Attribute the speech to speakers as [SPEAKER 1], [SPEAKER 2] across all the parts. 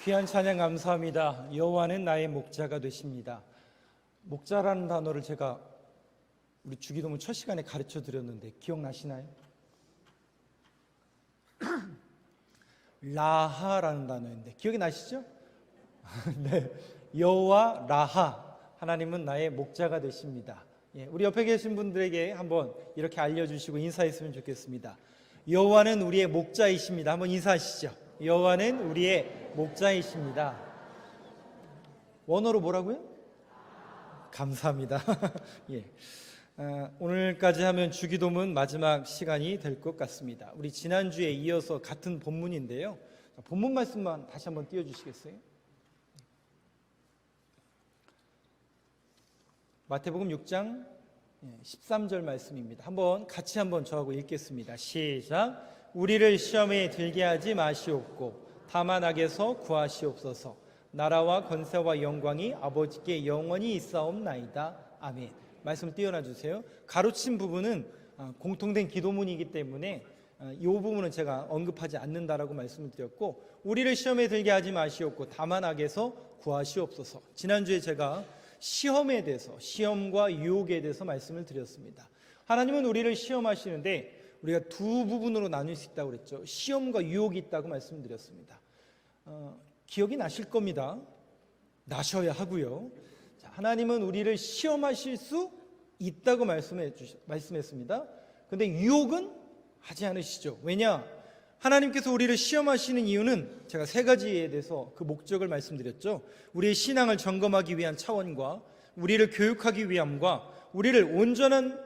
[SPEAKER 1] 귀한 찬양 감사합니다. 여호와는 나의 목자가 되십니다. 목자라는 단어를 제가 우리 주기도문 첫 시간에 가르쳐 드렸는데 기억나시나요? 라하라는 단어인데 기억이 나시죠? 네, 여호와 라하, 하나님은 나의 목자가 되십니다. 우리 옆에 계신 분들에게 한번 이렇게 알려주시고 인사했으면 좋겠습니다. 여호와는 우리의 목자이십니다. 한번 인사하시죠. 여호와는 우리의 목자이십니다. 원어로 뭐라고요? 감사합니다. 오늘까지 하면 주기도문 마지막 시간이 될 것 같습니다. 우리 지난주에 이어서 같은 본문인데요. 본문 말씀만 다시 한번 띄워주시겠어요? 마태복음 6장 13절 말씀입니다. 같이 한번 저하고 읽겠습니다. 시작. 우리를 시험에 들게 하지 마시옵고 다만 악에서 구하시옵소서. 나라와 권세와 영광이 아버지께 영원히 있사옵나이다. 아멘. 말씀 띄워놔 주세요. 가로친 부분은 공통된 기도문이기 때문에 이 부분은 제가 언급하지 않는다라고 말씀을 드렸고, 우리를 시험에 들게 하지 마시옵고 다만 악에서 구하시옵소서. 지난주에 제가 시험에 대해서, 시험과 유혹에 대해서 말씀을 드렸습니다. 하나님은 우리를 시험하시는데 우리가 두 부분으로 나눌 수 있다고 그랬죠. 시험과 유혹이 있다고 말씀드렸습니다. 기억이 나실 겁니다. 나셔야 하고요. 하나님은 우리를 시험하실 수 있다고 말씀했습니다. 그런데 유혹은 하지 않으시죠. 왜냐? 하나님께서 우리를 시험하시는 이유는 제가 세 가지에 대해서 그 목적을 말씀드렸죠. 우리의 신앙을 점검하기 위한 차원과 우리를 교육하기 위함과 우리를 온전한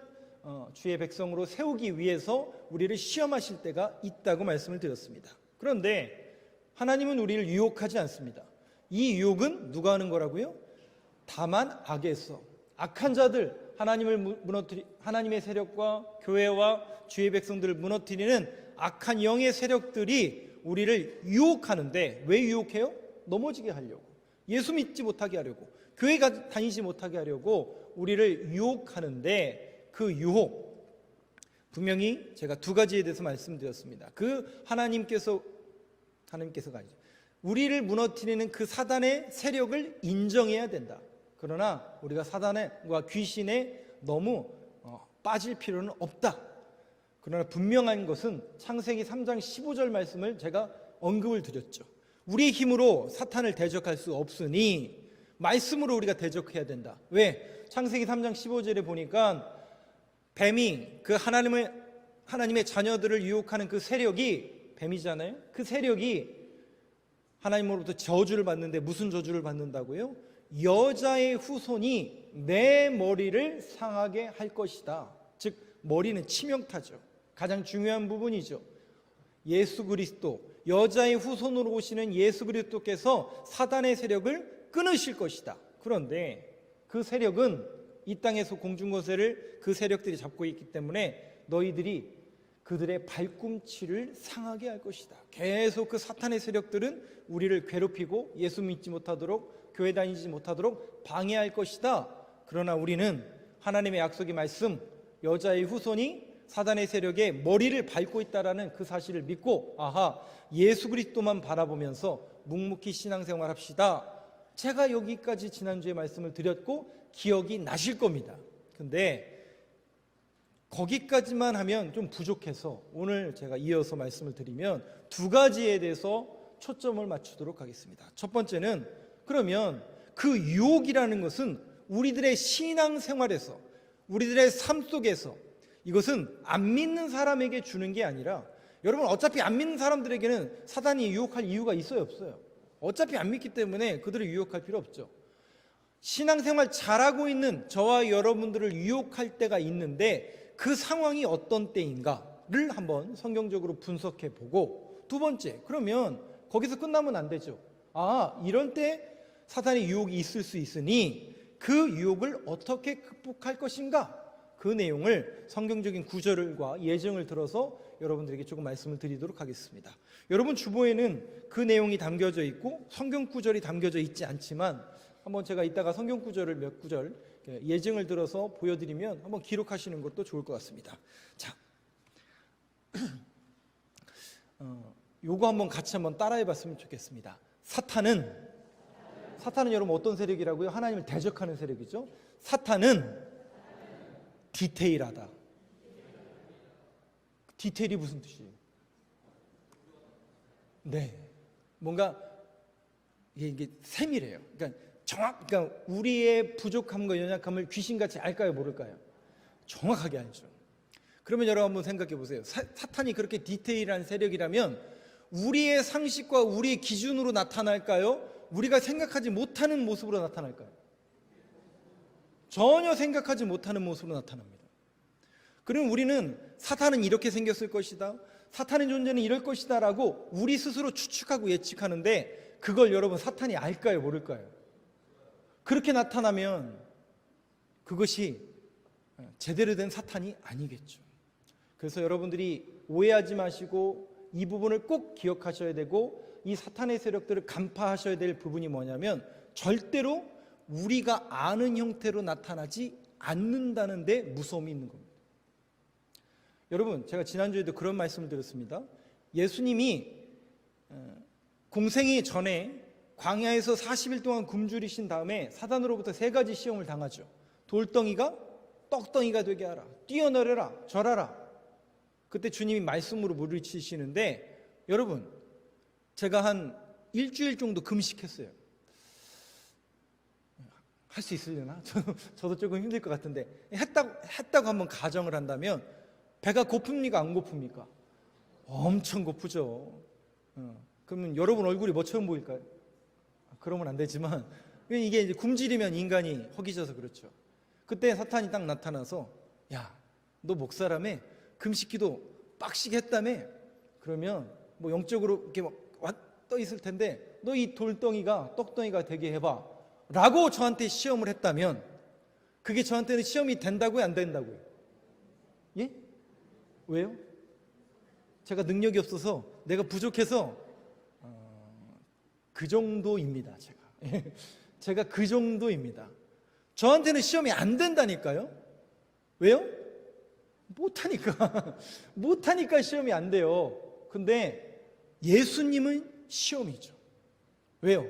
[SPEAKER 1] 주의 백성으로 세우기 위해서 우리를 시험하실 때가 있다고 말씀을 드렸습니다. 그런데 하나님은 우리를 유혹하지 않습니다. 이 유혹은 누가 하는 거라고요? 다만 악에서, 악한 자들, 하나님의 세력과 교회와 주의 백성들을 무너뜨리는 악한 영의 세력들이 우리를 유혹하는데, 왜 유혹해요? 넘어지게 하려고, 예수 믿지 못하게 하려고, 교회 다니지 못하게 하려고 우리를 유혹하는데, 그 유혹 분명히 제가 두 가지에 대해서 말씀드렸습니다. 그 하나님께서가 아니죠. 우리를 무너뜨리는 그 사단의 세력을 인정해야 된다. 그러나 우리가 사단과 귀신에 너무 빠질 필요는 없다. 그러나 분명한 것은 창세기 3장 15절 말씀을 제가 언급을 드렸죠. 우리의 힘으로 사탄을 대적할 수 없으니 말씀으로 우리가 대적해야 된다. 왜? 창세기 3장 15절에 보니까 뱀이 그 하나님의 자녀들을 유혹하는 그 세력이, 뱀이잖아요. 그 세력이 하나님으로부터 저주를 받는데 무슨 저주를 받는다고요? 여자의 후손이 내 머리를 상하게 할 것이다. 즉 머리는 치명타죠. 가장 중요한 부분이죠. 예수 그리스도, 여자의 후손으로 오시는 예수 그리스도께서 사단의 세력을 끊으실 것이다. 그런데 그 세력은 이 땅에서 공중거세를 그 세력들이 잡고 있기 때문에 너희들이 그들의 발꿈치를 상하게 할 것이다. 계속 그 사탄의 세력들은 우리를 괴롭히고 예수 믿지 못하도록, 교회 다니지 못하도록 방해할 것이다. 그러나 우리는 하나님의 약속의 말씀, 여자의 후손이 사단의 세력의 머리를 밟고 있다라는 그 사실을 믿고, 아하, 예수 그리스도만 바라보면서 묵묵히 신앙생활 합시다. 제가 여기까지 지난주에 말씀을 드렸고 기억이 나실 겁니다. 근데 거기까지만 하면 좀 부족해서 오늘 제가 이어서 말씀을 드리면 두 가지에 대해서 초점을 맞추도록 하겠습니다. 첫 번째는, 그러면 그 유혹이라는 것은 우리들의 신앙생활에서, 우리들의 삶 속에서, 이것은 안 믿는 사람에게 주는 게 아니라, 여러분 어차피 안 믿는 사람들에게는 사단이 유혹할 이유가 있어요, 없어요? 어차피 안 믿기 때문에 그들을 유혹할 필요 없죠. 신앙생활 잘하고 있는 저와 여러분들을 유혹할 때가 있는데 그 상황이 어떤 때인가를 한번 성경적으로 분석해 보고, 두 번째, 그러면 거기서 끝나면 안 되죠. 이런 때 사탄의 유혹이 있을 수 있으니 그 유혹을 어떻게 극복할 것인가, 그 내용을 성경적인 구절과 예증을 들어서 여러분들에게 조금 말씀을 드리도록 하겠습니다. 여러분 주보에는 그 내용이 담겨져 있고 성경 구절이 담겨져 있지 않지만, 한번 제가 이따가 성경 구절을 몇 구절 예증을 들어서 보여드리면 한번 기록하시는 것도 좋을 것 같습니다. 자, 요거 한번 같이 한번 따라해 봤으면 좋겠습니다. 사탄은 여러분 어떤 세력이라고요? 하나님을 대적하는 세력이죠. 사탄은 디테일하다. 디테일이 무슨 뜻이에요? 네, 뭔가 이게 세밀해요. 그러니까 우리의 부족함과 연약함을 귀신같이 알까요, 모를까요? 정확하게 알죠. 그러면 여러분 한번 생각해 보세요. 사탄이 그렇게 디테일한 세력이라면 우리의 상식과 우리의 기준으로 나타날까요? 우리가 생각하지 못하는 모습으로 나타날까요? 전혀 생각하지 못하는 모습으로 나타납니다. 그럼 우리는 사탄은 이렇게 생겼을 것이다, 사탄의 존재는 이럴 것이다 라고 우리 스스로 추측하고 예측하는데, 그걸 여러분 사탄이 알까요, 모를까요? 그렇게 나타나면 그것이 제대로 된 사탄이 아니겠죠. 그래서 여러분들이 오해하지 마시고 이 부분을 꼭 기억하셔야 되고, 이 사탄의 세력들을 간파하셔야 될 부분이 뭐냐면, 절대로 우리가 아는 형태로 나타나지 않는다는 데 무서움이 있는 겁니다. 여러분, 제가 지난주에도 그런 말씀을 드렸습니다. 예수님이 공생이 전에 광야에서 40일 동안 굶주리신 다음에 사단으로부터 3가지 시험을 당하죠. 돌덩이가 떡덩이가 되게 하라, 뛰어내려라, 절하라. 그때 주님이 말씀으로 물리치시는데, 여러분, 제가 한 일주일 정도 금식했어요. 할 수 있으려나? 저도 조금 힘들 것 같은데, 했다고 한번 가정을 한다면 배가 고픕니까, 안 고픕니까? 엄청 고프죠. 그러면 여러분 얼굴이 뭐처럼 보일까요? 그러면 안 되지만, 이게 이제 굶주리면 인간이 허기져서 그렇죠. 그때 사탄이 딱 나타나서, 야, 너 목사라며? 금식기도 빡시게 했다며? 그러면 뭐 영적으로 이렇게 막 떠 있을 텐데, 너 이 돌덩이가 떡덩이가 되게 해봐 라고 저한테 시험을 했다면, 그게 저한테는 시험이 된다고요, 안 된다고요? 예? 왜요? 제가 능력이 없어서, 내가 부족해서 그 정도입니다. 제가 그 정도입니다. 저한테는 시험이 안 된다니까요. 왜요? 못하니까 시험이 안 돼요. 근데 예수님은 시험이죠. 왜요?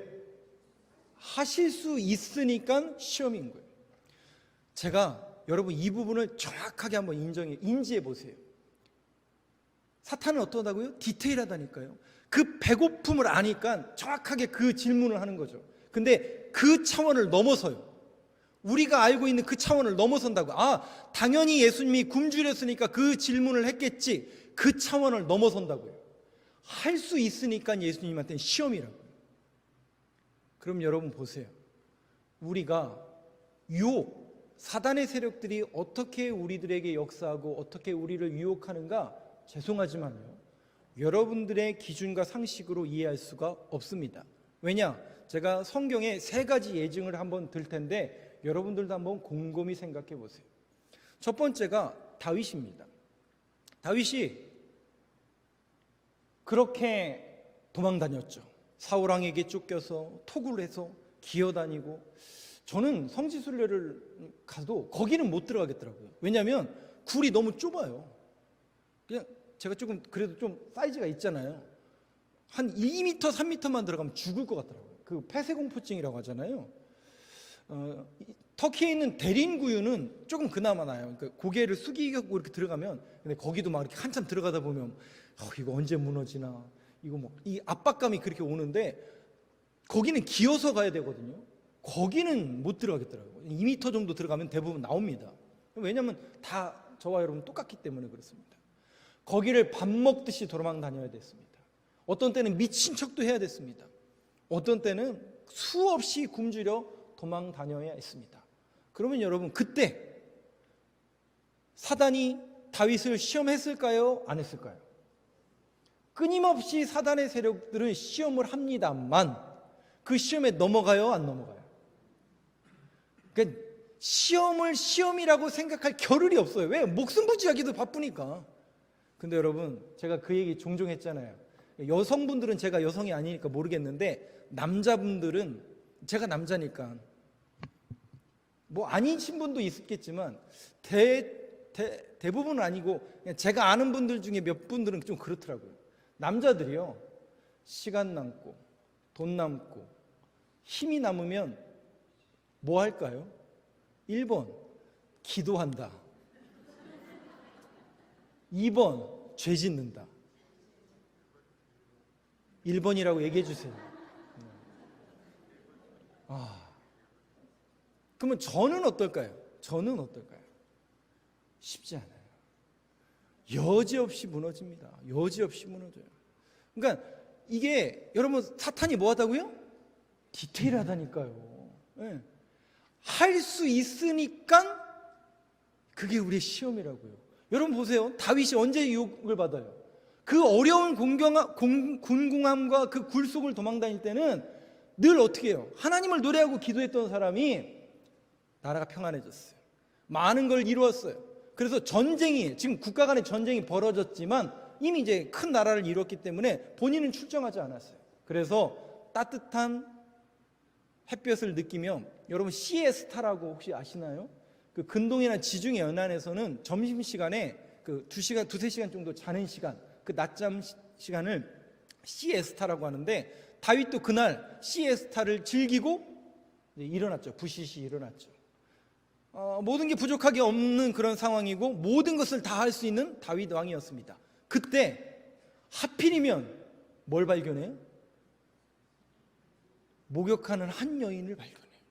[SPEAKER 1] 하실 수 있으니까 시험인 거예요. 제가 여러분 이 부분을 정확하게 한번 인지해 보세요. 사탄은 어떠다고요? 디테일하다니까요. 그 배고픔을 아니까 정확하게 그 질문을 하는 거죠. 근데 그 차원을 넘어서요. 우리가 알고 있는 그 차원을 넘어선다고. 당연히 예수님이 굶주렸으니까 그 질문을 했겠지. 그 차원을 넘어선다고요. 할 수 있으니까 예수님한테는 시험이라고요. 그럼 여러분 보세요. 우리가 사단의 세력들이 어떻게 우리들에게 역사하고 어떻게 우리를 유혹하는가, 죄송하지만요, 여러분들의 기준과 상식으로 이해할 수가 없습니다. 왜냐? 제가 성경에 3가지 예증을 한번 들 텐데 여러분들도 한번 곰곰이 생각해 보세요. 첫 번째가 다윗입니다. 다윗이 그렇게 도망 다녔죠. 사울왕에게 쫓겨서 토굴을 해서 기어다니고, 저는 성지순례를 가도 거기는 못 들어가겠더라고요. 왜냐하면 굴이 너무 좁아요. 그냥 제가 조금 그래도 좀 사이즈가 있잖아요. 한 2m, 3m만 들어가면 죽을 것 같더라고요. 그 폐쇄공포증이라고 하잖아요. 터키에 있는 대린구유는 조금 그나마 나아요. 그러니까 고개를 숙이고 이렇게 들어가면, 근데 거기도 막 이렇게 한참 들어가다 보면 이거 언제 무너지나, 이거 뭐 이 압박감이 그렇게 오는데, 거기는 기어서 가야 되거든요. 거기는 못 들어가겠더라고요. 2m 정도 들어가면 대부분 나옵니다. 왜냐하면 다 저와 여러분 똑같기 때문에 그렇습니다. 거기를 밥 먹듯이 도망 다녀야 됐습니다. 어떤 때는 미친 척도 해야 됐습니다. 어떤 때는 수없이 굶주려 도망 다녀야 했습니다. 그러면 여러분, 그때 사단이 다윗을 시험했을까요? 안 했을까요? 끊임없이 사단의 세력들은 시험을 합니다만 그 시험에 넘어가요? 안 넘어가요? 그러니까 시험을 시험이라고 생각할 겨를이 없어요. 왜? 목숨 부지하기도 바쁘니까. 근데 여러분, 제가 그 얘기 종종 했잖아요. 여성분들은, 제가 여성이 아니니까 모르겠는데, 남자분들은, 제가 남자니까 뭐 아니신 분도 있겠지만 대부분은 아니고, 그냥 제가 아는 분들 중에 몇 분들은 좀 그렇더라고요. 남자들이요, 시간 남고 돈 남고 힘이 남으면 뭐 할까요? 1번 기도한다. 2번 죄 짓는다. 1번이라고 얘기해 주세요. 그러면 저는 어떨까요? 저는 어떨까요? 쉽지 않아요. 여지없이 무너집니다. 여지없이 무너져요. 그러니까 이게 여러분 사탄이 뭐 하다고요? 디테일하다니까요. 네. 할 수 있으니까 그게 우리의 시험이라고요. 여러분 보세요. 다윗이 언제 유혹을 받아요? 그 어려운 군궁함과 그 굴속을 도망다닐 때는 늘 어떻게 해요? 하나님을 노래하고 기도했던 사람이 나라가 평안해졌어요. 많은 걸 이루었어요. 그래서 전쟁이, 지금 국가 간의 전쟁이 벌어졌지만 이미 이제 큰 나라를 이뤘기 때문에 본인은 출정하지 않았어요. 그래서 따뜻한 햇볕을 느끼며, 여러분 시에스타라고 혹시 아시나요? 그 근동이나 지중해 연안에서는 점심시간에 그 2시간, 2-3시간 정도 자는 시간, 그 낮잠 시간을 시에스타라고 하는데, 다윗도 그날 시에스타를 즐기고 일어났죠. 부시시 일어났죠. 모든 게 부족하게 없는 그런 상황이고 모든 것을 다 할 수 있는 다윗 왕이었습니다. 그때 하필이면 뭘 발견해요? 목욕하는 한 여인을 발견해요.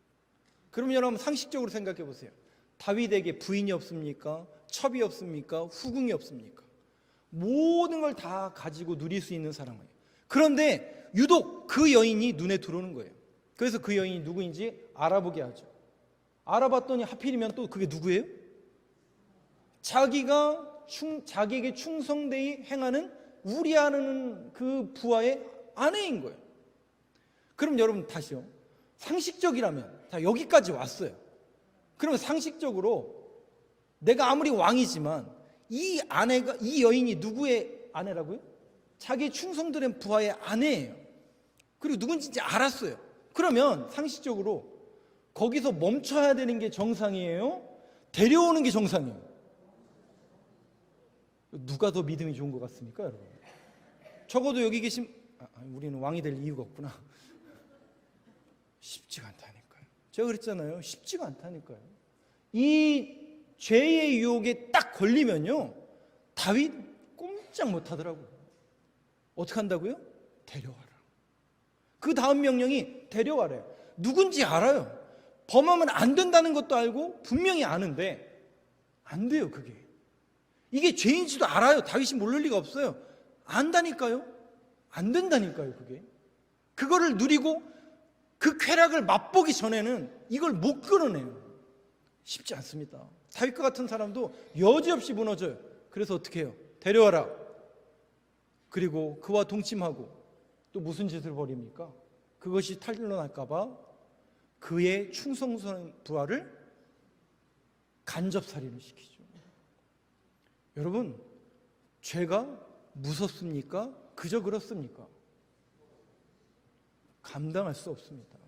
[SPEAKER 1] 그러면 여러분 상식적으로 생각해 보세요. 다윗에게 부인이 없습니까? 첩이 없습니까? 후궁이 없습니까? 모든 걸 다 가지고 누릴 수 있는 사람이에요. 그런데 유독 그 여인이 눈에 들어오는 거예요. 그래서 그 여인이 누구인지 알아보게 하죠. 알아봤더니 하필이면 또 그게 누구예요? 자기에게 충성되이 행하는 우리아라는 그 부하의 아내인 거예요. 그럼 여러분 다시요. 상식적이라면, 자, 여기까지 왔어요. 그러면 상식적으로 내가 아무리 왕이지만 이 아내가, 이 여인이 누구의 아내라고요? 자기 충성들인 부하의 아내예요. 그리고 누군지 이제 알았어요. 그러면 상식적으로 거기서 멈춰야 되는 게 정상이에요? 데려오는 게 정상이에요? 누가 더 믿음이 좋은 것 같습니까, 여러분? 적어도 여기 계신, 우리는 왕이 될 이유가 없구나. 쉽지가 않다니까요. 제가 그랬잖아요. 쉽지가 않다니까요. 이 죄의 유혹에 딱 걸리면요, 다윗 꼼짝 못하더라고요. 어떻게 한다고요? 데려와라. 그 다음 명령이 데려와래요. 누군지 알아요. 범하면 안 된다는 것도 알고 분명히 아는데 안 돼요. 그게 이게 죄인지도 알아요. 다윗이 모를 리가 없어요. 안다니까요. 안 된다니까요. 그거를 누리고 그 쾌락을 맛보기 전에는 이걸 못 끌어내요. 쉽지 않습니다. 다윗과 같은 사람도 여지없이 무너져요. 그래서 어떻게 해요? 데려와라. 그리고 그와 동침하고 또 무슨 짓을 벌입니까? 그것이 탄로날까 봐 그의 충성스러운 부하를 간접살인을 시키죠. 여러분, 죄가 무섭습니까? 그저 그렇습니까? 감당할 수 없습니다.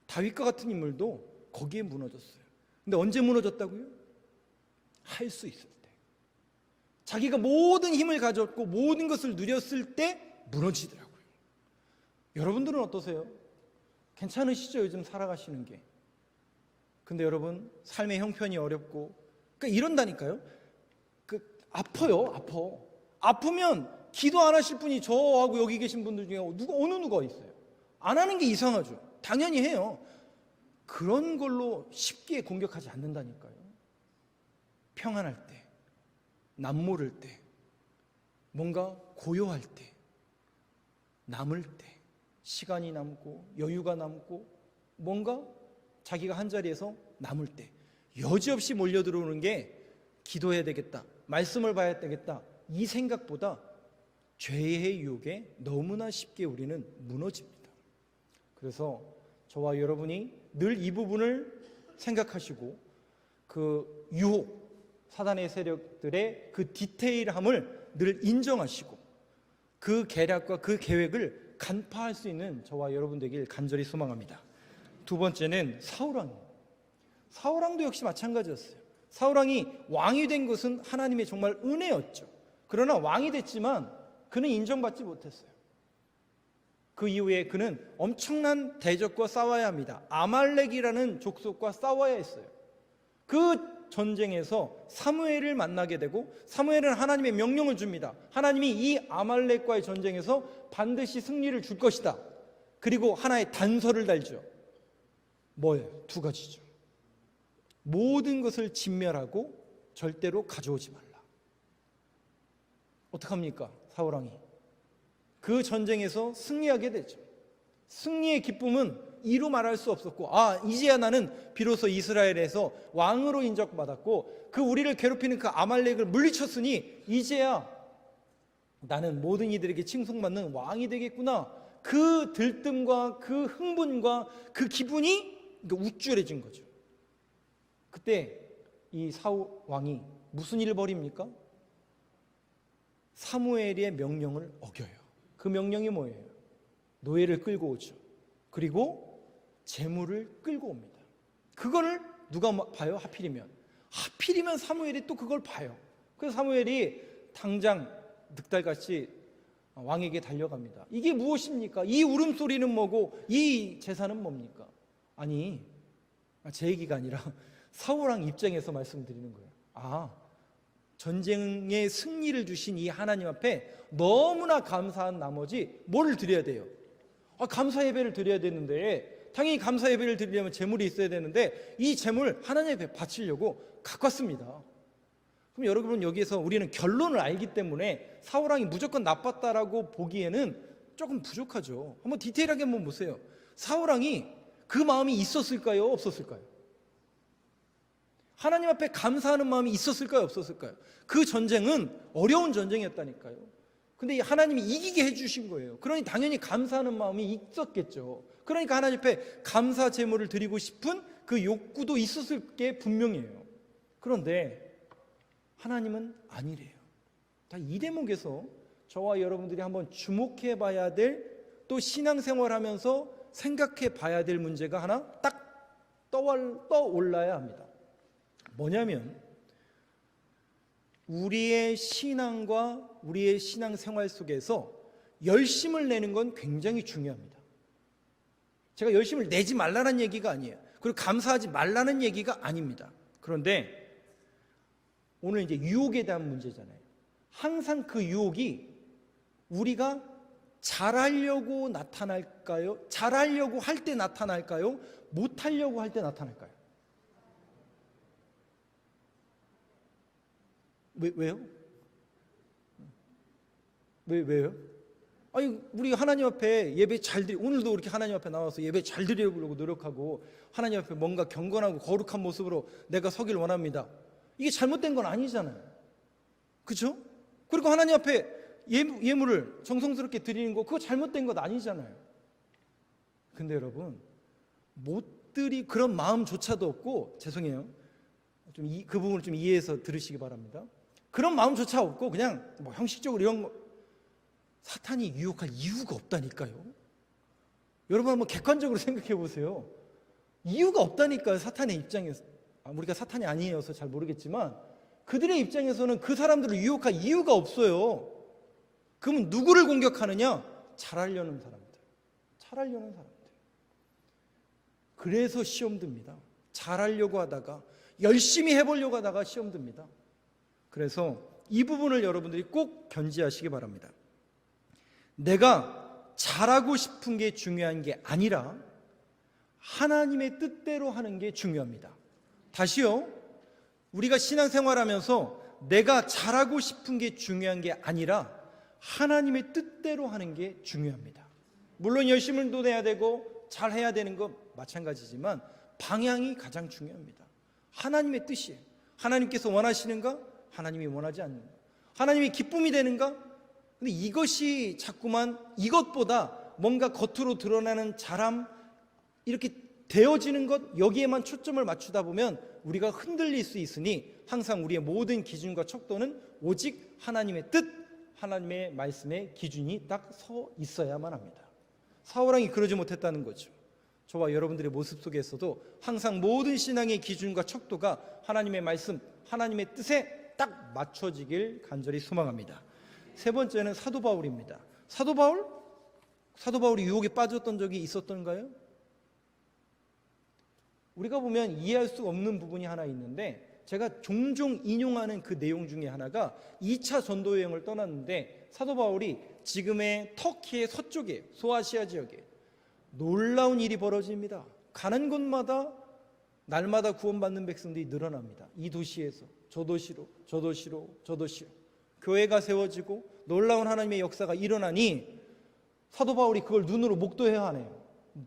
[SPEAKER 1] 다윗과 같은 인물도 거기에 무너졌어요. 근데 언제 무너졌다고요? 할 수 있을 때, 자기가 모든 힘을 가졌고 모든 것을 누렸을 때 무너지더라고요. 여러분들은 어떠세요? 괜찮으시죠? 요즘 살아가시는 게. 근데 여러분, 삶의 형편이 어렵고, 그러니까 이런다니까요. 아파요. 아프면 기도 안 하실 분이 저하고 여기 계신 분들 중에 어느 누가 있어요? 안 하는 게 이상하죠. 당연히 해요. 그런 걸로 쉽게 공격하지 않는다니까요. 평안할 때, 남모를 때, 뭔가 고요할 때, 남을 때, 시간이 남고 여유가 남고 뭔가 자기가 한 자리에서 남을 때 여지없이 몰려들어오는 게 기도해야 되겠다, 말씀을 봐야 되겠다, 이 생각보다 죄의 유혹에 너무나 쉽게 우리는 무너집니다. 그래서 저와 여러분이 늘 이 부분을 생각하시고 그 유혹, 사단의 세력들의 그 디테일함을 늘 인정하시고 그 계략과 그 계획을 간파할 수 있는 저와 여러분 되길 간절히 소망합니다. 두 번째는 사울왕입니다. 사울왕도 역시 마찬가지였어요. 사울왕이 왕이 된 것은 하나님의 정말 은혜였죠. 그러나 왕이 됐지만 그는 인정받지 못했어요. 그 이후에 그는 엄청난 대적과 싸워야 합니다. 아말렉이라는 족속과 싸워야 했어요. 그 전쟁에서 사무엘을 만나게 되고, 사무엘은 하나님의 명령을 줍니다. 하나님이 이 아말렉과의 전쟁에서 반드시 승리를 줄 것이다. 그리고 하나의 단서를 달죠. 뭐예요? 두 가지죠. 모든 것을 진멸하고 절대로 가져오지 말라. 어떡합니까? 사울왕이 그 전쟁에서 승리하게 되죠. 승리의 기쁨은 이루 말할 수 없었고, 이제야 나는 비로소 이스라엘에서 왕으로 인정받았고, 그 우리를 괴롭히는 그 아말렉을 물리쳤으니 이제야 나는 모든 이들에게 칭송받는 왕이 되겠구나. 그 들뜸과 그 흥분과 그 기분이 우쭐해진 거죠. 그때 이 사울 왕이 무슨 일을 벌입니까? 사무엘의 명령을 어겨요. 그 명령이 뭐예요? 노예를 끌고 오죠. 그리고 재물을 끌고 옵니다. 그거를 누가 봐요? 하필이면 사무엘이 또 그걸 봐요. 그래서 사무엘이 당장 늑달같이 왕에게 달려갑니다. 이게 무엇입니까? 이 울음소리는 뭐고 이 제사는 뭡니까? 아니, 제 얘기가 아니라 사울왕 입장에서 말씀드리는 거예요. 전쟁의 승리를 주신 이 하나님 앞에 너무나 감사한 나머지 뭘 드려야 돼요? 감사 예배를 드려야 되는데, 당연히 감사 예배를 드리려면 재물이 있어야 되는데, 이 재물 하나님 앞에 바치려고 갖고 왔습니다. 그럼 여러분, 여기에서 우리는 결론을 알기 때문에 사울왕이 무조건 나빴다라고 보기에는 조금 부족하죠. 한번 디테일하게 한번 보세요. 사울왕이 그 마음이 있었을까요? 없었을까요? 하나님 앞에 감사하는 마음이 있었을까요? 없었을까요? 그 전쟁은 어려운 전쟁이었다니까요. 근데 하나님이 이기게 해주신 거예요. 그러니 당연히 감사하는 마음이 있었겠죠. 그러니까 하나님 앞에 감사 제물을 드리고 싶은 그 욕구도 있었을 게 분명해요. 그런데 하나님은 아니래요. 이 대목에서 저와 여러분들이 한번 주목해 봐야 될, 또 신앙생활하면서 생각해 봐야 될 문제가 하나 딱 떠올라야 합니다. 뭐냐면, 우리의 신앙과 우리의 신앙생활 속에서 열심을 내는 건 굉장히 중요합니다. 제가 열심을 내지 말라는 얘기가 아니에요. 그리고 감사하지 말라는 얘기가 아닙니다. 그런데 오늘 이제 유혹에 대한 문제잖아요. 항상 그 유혹이 우리가 잘하려고 나타날까요? 잘하려고 할 때 나타날까요? 못하려고 할 때 나타날까요? 왜요? 왜요? 아니, 우리 하나님 앞에 예배 잘 오늘도 이렇게 하나님 앞에 나와서 예배 잘 드리려고 노력하고, 하나님 앞에 뭔가 경건하고 거룩한 모습으로 내가 서길 원합니다. 이게 잘못된 건 아니잖아요. 그렇죠? 그리고 하나님 앞에 예물을 정성스럽게 드리는 거, 그거 잘못된 것 아니잖아요. 근데 여러분, 그런 마음조차도 없고, 죄송해요, 그 부분을 좀 이해해서 들으시기 바랍니다. 그런 마음조차 없고 그냥 형식적으로 이런 거, 사탄이 유혹할 이유가 없다니까요. 여러분 한번 객관적으로 생각해 보세요. 이유가 없다니까요. 사탄의 입장에서. 우리가 사탄이 아니어서 잘 모르겠지만 그들의 입장에서는 그 사람들을 유혹할 이유가 없어요. 그러면 누구를 공격하느냐? 잘하려는 사람들. 그래서 시험 듭니다. 잘하려고 하다가, 열심히 해보려고 하다가 시험 듭니다. 그래서 이 부분을 여러분들이 꼭 견지하시기 바랍니다. 내가 잘하고 싶은 게 중요한 게 아니라 하나님의 뜻대로 하는 게 중요합니다. 다시요, 우리가 신앙생활하면서 내가 잘하고 싶은 게 중요한 게 아니라 하나님의 뜻대로 하는 게 중요합니다. 물론 열심을 내야 되고 잘해야 되는 건 마찬가지지만 방향이 가장 중요합니다. 하나님의 뜻이에요. 하나님께서 원하시는가? 하나님이 원하지 않는가? 하나님이 기쁨이 되는가? 근데 이것이 자꾸만 이것보다 뭔가 겉으로 드러나는 잘함, 이렇게 되어지는 것, 여기에만 초점을 맞추다 보면 우리가 흔들릴 수 있으니 항상 우리의 모든 기준과 척도는 오직 하나님의 뜻, 하나님의 말씀의 기준이 딱 서 있어야만 합니다. 사울왕이 그러지 못했다는 거죠. 저와 여러분들의 모습 속에서도 항상 모든 신앙의 기준과 척도가 하나님의 말씀, 하나님의 뜻에 딱 맞춰지길 간절히 소망합니다. 세 번째는 사도 바울입니다. 사도 바울? 사도 바울이 유혹에 빠졌던 적이 있었던가요? 우리가 보면 이해할 수 없는 부분이 하나 있는데, 제가 종종 인용하는 그 내용 중에 하나가 2차 전도 여행을 떠났는데 사도 바울이 지금의 터키의 서쪽에, 소아시아 지역에 놀라운 일이 벌어집니다. 가는 곳마다 날마다 구원받는 백성들이 늘어납니다. 이 도시에서 저 도시로, 저 도시로, 저 도시로 교회가 세워지고 놀라운 하나님의 역사가 일어나니 사도 바울이 그걸 눈으로 목도해야 하네요.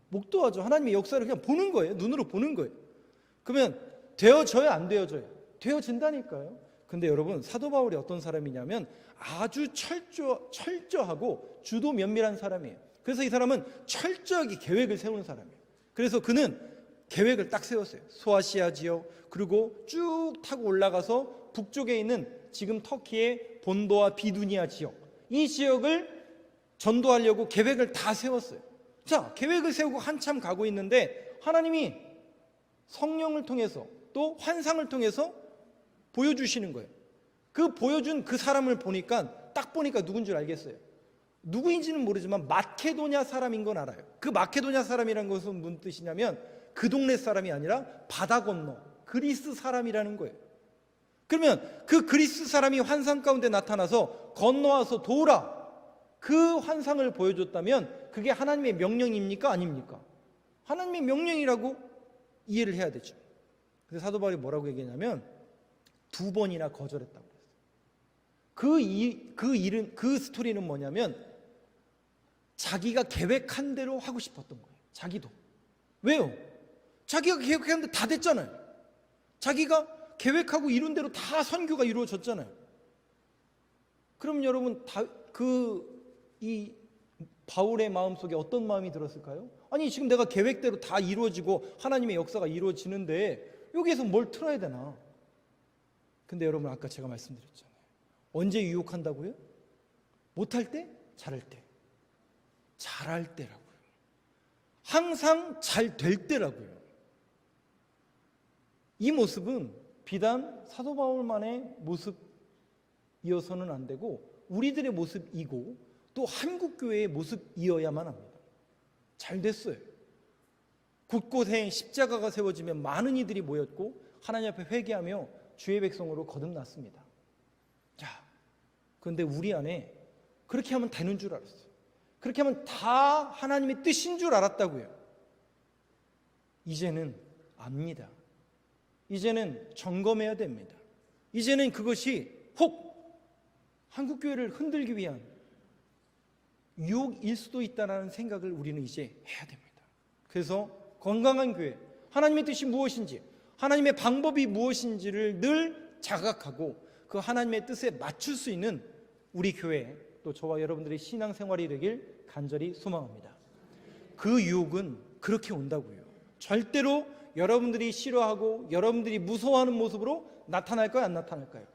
[SPEAKER 1] 목도하죠. 하나님의 역사를 그냥 보는 거예요. 눈으로 보는 거예요. 그러면 되어져요, 안 되어져요? 되어진다니까요. 근데 여러분, 사도 바울이 어떤 사람이냐면 아주 철저하고 주도 면밀한 사람이에요. 그래서 이 사람은 철저하게 계획을 세우는 사람이에요. 그래서 그는 계획을 딱 세웠어요. 소아시아 지역, 그리고 쭉 타고 올라가서 북쪽에 있는 지금 터키의 본도와 비두니아 지역, 이 지역을 전도하려고 계획을 다 세웠어요. 자, 계획을 세우고 한참 가고 있는데 하나님이 성령을 통해서 또 환상을 통해서 보여주시는 거예요. 그 보여준 그 사람을 보니까 딱 보니까 누군 줄 알겠어요. 누구인지는 모르지만 마케도냐 사람인 건 알아요. 그 마케도냐 사람이라는 것은 무슨 뜻이냐면 그 동네 사람이 아니라 바다 건너 그리스 사람이라는 거예요. 그러면 그 그리스 사람이 환상 가운데 나타나서 건너와서 도우라, 그 환상을 보여줬다면 그게 하나님의 명령입니까? 아닙니까? 하나님의 명령이라고 이해를 해야 되죠. 그래서 사도 바울이 뭐라고 얘기하냐면 2번이나 거절했다고 그랬어요. 그 스토리는 뭐냐면 자기가 계획한 대로 하고 싶었던 거예요. 자기도. 왜요? 자기가 계획했는데 다 됐잖아요. 자기가 계획하고 이룬 대로 다 선교가 이루어졌잖아요. 그럼 여러분, 이 바울의 마음속에 어떤 마음이 들었을까요? 아니, 지금 내가 계획대로 다 이루어지고 하나님의 역사가 이루어지는데 여기에서 뭘 틀어야 되나? 근데 여러분, 아까 제가 말씀드렸잖아요. 언제 유혹한다고요? 못할 때? 잘할 때. 잘할 때라고요. 항상 잘 될 때라고요. 이 모습은 비단 사도 바울만의 모습이어서는 안 되고 우리들의 모습이고 또 한국교회의 모습이어야만 합니다. 잘 됐어요. 곳곳에 십자가가 세워지면 많은 이들이 모였고 하나님 앞에 회개하며 주의 백성으로 거듭났습니다. 자, 그런데 우리 안에 그렇게 하면 되는 줄 알았어요. 그렇게 하면 다 하나님의 뜻인 줄 알았다고요. 이제는 압니다. 이제는 점검해야 됩니다. 이제는 그것이 혹 한국교회를 흔들기 위한 유혹일 수도 있다는 생각을 우리는 이제 해야 됩니다. 그래서 건강한 교회, 하나님의 뜻이 무엇인지, 하나님의 방법이 무엇인지를 늘 자각하고 그 하나님의 뜻에 맞출 수 있는 우리 교회, 또 저와 여러분들의 신앙생활이 되길 간절히 소망합니다. 그 유혹은 그렇게 온다고요. 절대로 여러분들이 싫어하고 여러분들이 무서워하는 모습으로 나타날까요? 안 나타날까요?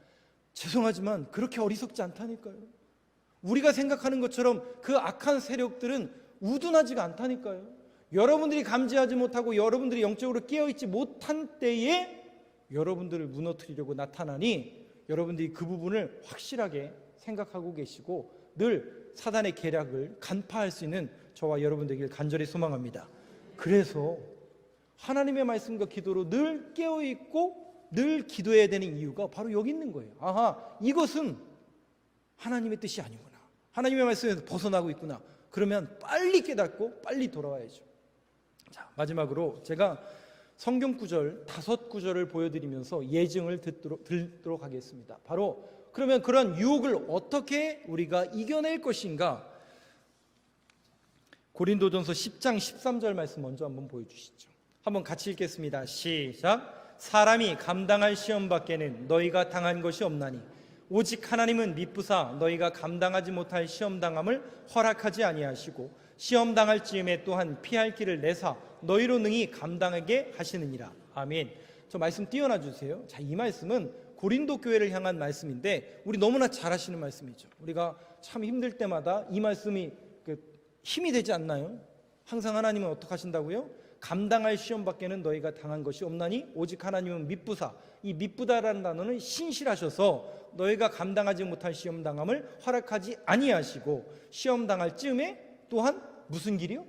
[SPEAKER 1] 죄송하지만 그렇게 어리석지 않다니까요. 우리가 생각하는 것처럼 그 악한 세력들은 우둔하지가 않다니까요. 여러분들이 감지하지 못하고 여러분들이 영적으로 깨어있지 못한 때에 여러분들을 무너뜨리려고 나타나니 여러분들이 그 부분을 확실하게 생각하고 계시고 늘 사단의 계략을 간파할 수 있는 저와 여러분 되길 간절히 소망합니다. 그래서 하나님의 말씀과 기도로 늘 깨어있고 늘 기도해야 되는 이유가 바로 여기 있는 거예요. 아하, 이것은 하나님의 뜻이 아니구나. 하나님의 말씀에서 벗어나고 있구나. 그러면 빨리 깨닫고 빨리 돌아와야죠. 자, 마지막으로 제가 성경 구절 5구절을 보여드리면서 예증을 듣도록 하겠습니다. 바로 그러면 그런 유혹을 어떻게 우리가 이겨낼 것인가? 고린도전서 10장 13절 말씀 먼저 한번 보여주시죠. 한번 같이 읽겠습니다. 시작. 사람이 감당할 시험 밖에는 너희가 당한 것이 없나니 오직 하나님은 미쁘사 너희가 감당하지 못할 시험 당함을 허락하지 아니하시고 시험 당할 즈음에 또한 피할 길을 내사 너희로 능히 감당하게 하시느니라. 아멘. 저 말씀 띄워놔 주세요. 자, 이 말씀은 고린도 교회를 향한 말씀인데 우리 너무나 잘 아시는 말씀이죠. 우리가 참 힘들 때마다 이 말씀이 힘이 되지 않나요? 항상 하나님은 어떻게 하신다고요? 감당할 시험 밖에는 너희가 당한 것이 없나니 오직 하나님은 미쁘사, 이 미쁘다라는 단어는 신실하셔서 너희가 감당하지 못할 시험 당함을 허락하지 아니하시고 시험 당할 즈음에 또한 무슨 길이요?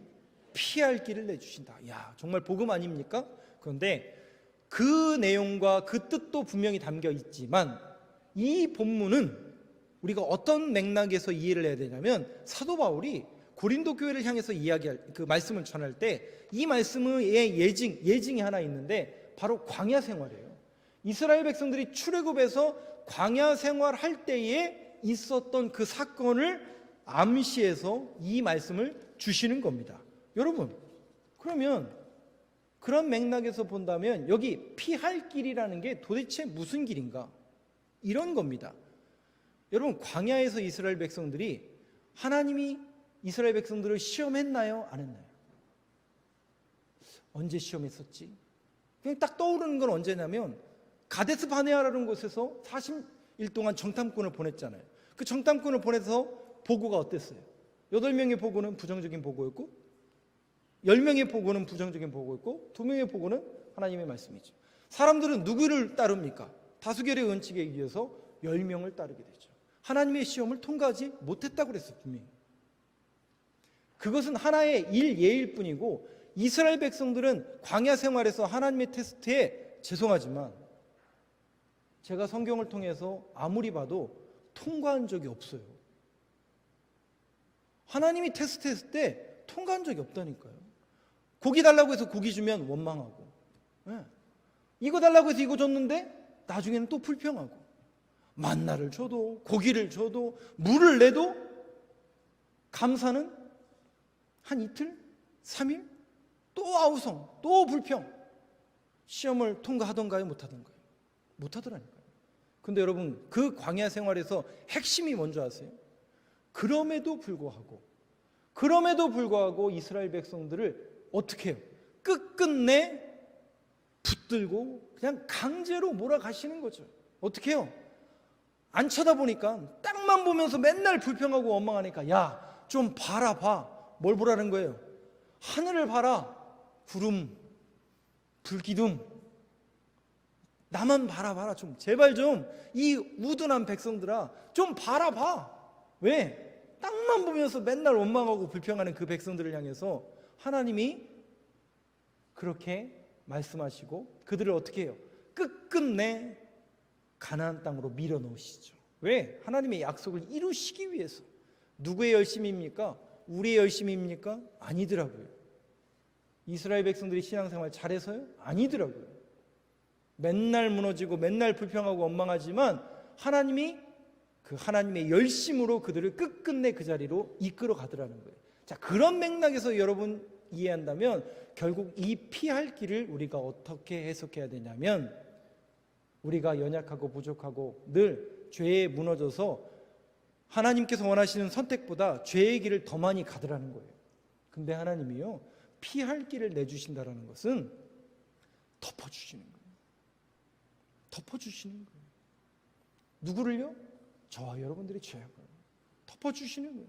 [SPEAKER 1] 피할 길을 내주신다. 야, 정말 복음 아닙니까? 그런데 그 내용과 그 뜻도 분명히 담겨 있지만 이 본문은 우리가 어떤 맥락에서 이해를 해야 되냐면 사도 바울이 고린도 교회를 향해서 이야기할 그 말씀을 전할 때 이 말씀의 예증이 하나 있는데 바로 광야 생활이에요. 이스라엘 백성들이 출애굽에서 광야 생활할 때에 있었던 그 사건을 암시해서 이 말씀을 주시는 겁니다. 여러분, 그러면 그런 맥락에서 본다면 여기 피할 길이라는 게 도대체 무슨 길인가? 이런 겁니다. 여러분, 광야에서 이스라엘 백성들이 하나님이 이스라엘 백성들을 시험했나요? 안 했나요? 언제 시험했었지? 그냥 딱 떠오르는 건 언제냐면 가데스 바네아라는 곳에서 40일 동안 정탐꾼을 보냈잖아요. 그 정탐꾼을 보내서 보고가 어땠어요? 8명의 보고는 부정적인 보고였고 10명의 보고는 부정적인 보고였고 2명의 보고는 하나님의 말씀이죠. 사람들은 누구를 따릅니까? 다수결의 원칙에 의해서 10명을 따르게 되죠. 하나님의 시험을 통과하지 못했다고 그랬어요. 분명히. 그것은 하나의 예일 뿐이고 이스라엘 백성들은 광야 생활에서 하나님의 테스트에 죄송하지만 제가 성경을 통해서 아무리 봐도 통과한 적이 없어요. 하나님이 테스트했을 때 통과한 적이 없다니까요. 고기 달라고 해서 고기 주면 원망하고, 이거 달라고 해서 이거 줬는데 나중에는 또 불평하고, 만나를 줘도 고기를 줘도 물을 내도 감사는 한 이틀, 3일, 또 아우성, 또 불평. 시험을 통과하던가요? 못하던가요? 못하더라니까요. 근데 여러분, 그 광야 생활에서 핵심이 뭔지 아세요? 그럼에도 불구하고 이스라엘 백성들을 어떻게 해요? 끝끝내 붙들고 그냥 강제로 몰아가시는 거죠. 어떻게 해요? 안 쳐다보니까 땅만 보면서 맨날 불평하고 원망하니까 야, 좀 봐라 봐. 뭘 보라는 거예요? 하늘을 봐라. 구름, 불기둥. 나만 봐라 좀. 제발 좀 이 우둔한 백성들아 좀 봐라 봐. 왜? 땅만 보면서 맨날 원망하고 불평하는 그 백성들을 향해서 하나님이 그렇게 말씀하시고 그들을 어떻게 해요? 끝끝내 가나안 땅으로 밀어넣으시죠. 왜? 하나님의 약속을 이루시기 위해서. 누구의 열심입니까? 우리의 열심입니까? 아니더라고요. 이스라엘 백성들이 신앙생활 잘해서요? 아니더라고요. 맨날 무너지고 맨날 불평하고 원망하지만 하나님이 그 하나님의 열심으로 그들을 끝끝내 그 자리로 이끌어 가더라는 거예요. 자, 그런 맥락에서 여러분 이해한다면 결국 이 피할 길을 우리가 어떻게 해석해야 되냐면 우리가 연약하고 부족하고 늘 죄에 무너져서 하나님께서 원하시는 선택보다 죄의 길을 더 많이 가더라는 거예요. 근데 하나님이요, 피할 길을 내주신다는 것은 덮어주시는 거예요. 덮어주시는 거예요. 누구를요? 저와 여러분들의 죄악을 덮어주시는 거예요.